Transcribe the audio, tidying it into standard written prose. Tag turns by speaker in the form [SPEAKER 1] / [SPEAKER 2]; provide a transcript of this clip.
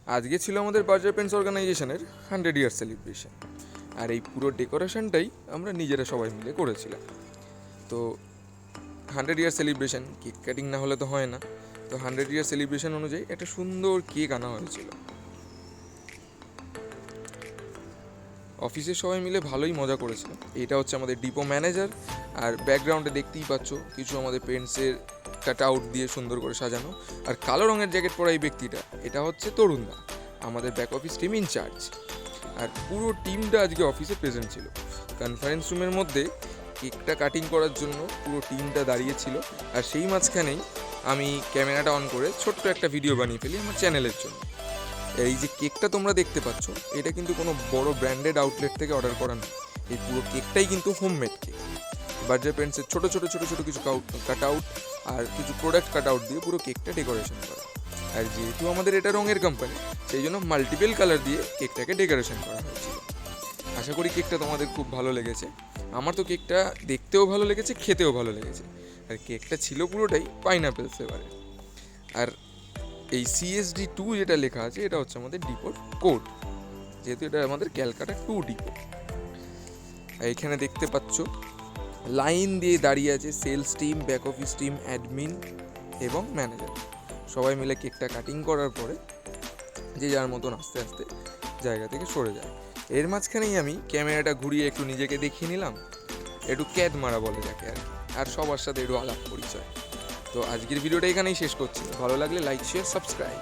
[SPEAKER 1] আজকে ছিল আমাদের বার্জার পেন্টস অর্গানাইজেশনের 100 ইয়ার সেলিব্রেশন, আর এই পুরো ডেকোরেশনটাই আমরা নিজেরা সবাই মিলে করেছিলাম। তো 100 ইয়ার সেলিব্রেশন, কেক কাটিং না হলে তো হয় না। তো 100 ইয়ার সেলিব্রেশন অনুযায়ী একটা সুন্দর কেক আনা হয়েছিল। অফিসের সবাই মিলে ভালোই মজা করেছিলাম। এটা হচ্ছে আমাদের ডিপো ম্যানেজার, আর ব্যাকগ্রাউন্ডে দেখতেই পাচ্ছ কিছু আমাদের পেন্টসের কাট আউট দিয়ে সুন্দর করে সাজানো। আর কালো রঙের জ্যাকেট পরা এই ব্যক্তিটা, এটা হচ্ছে তরুণদা, আমাদের ব্যাক অফিস টিম ইনচার্জ। আর পুরো টিমটা আজকে অফিসে প্রেজেন্ট ছিল। কনফারেন্স রুমের মধ্যে কেকটা কাটিং করার জন্য পুরো টিমটা দাঁড়িয়েছিল, আর সেই মাঝখানেই আমি ক্যামেরাটা অন করে ছোট্ট একটা ভিডিও বানিয়ে ফেলি আমার চ্যানেলের জন্য। এই যে কেকটা তোমরা দেখতে পাচ্ছ, এটা কিন্তু কোনো বড় ব্র্যান্ডেড আউটলেট থেকে অর্ডার করা নয়। এই পুরো কেকটাই কিন্তু হোমমেড কেক। বার্জার পেন্টসের ছোটো ছোটো ছোটো ছোটো কিছু কাট আউট আর কিছু প্রোডাক্ট কাট আউট দিয়ে পুরো কেকটা ডেকোরেশন করা। আর যেহেতু আমাদের এটা রঙের কোম্পানি, সেই জন্য মাল্টিপল কালার দিয়ে কেকটাকে ডেকোরেশন করা হয়েছিল। আশা করি কেকটা তোমাদের খুব ভালো লেগেছে। আমার তো কেকটা দেখতেও ভালো লেগেছে, খেতেও ভালো লেগেছে। আর কেকটা ছিল পুরোটাই পাইনাপেল ফ্লেভারে। আর এই CSD2 যেটা লেখা আছে, এটা হচ্ছে আমাদের ডিপোর কোড, যেহেতু এটা আমাদের ক্যালকাটা 2 ডিপো। আর এখানে দেখতে পাচ্ছ লাইন দিয়ে দাঁড়িয়ে আছে sales team, back office team, admin এবং ম্যানেজার। সবাই মিলে কেকটা কাটিং করার পরে যে যার মতন আস্তে আস্তে জায়গা থেকে সরে যায়। এর মাঝখানেই আমি ক্যামেরাটা ঘুরিয়ে একটু নিজেকে দেখিয়ে নিলাম, একটু ক্যাদ মারা বলে যাকে আর কি, আর সবার সাথে একটু আলাপ পরিচয়। তো আজকের ভিডিওটা এখানেই শেষ করছি। ভালো লাগলে লাইক, শেয়ার, সাবস্ক্রাইব।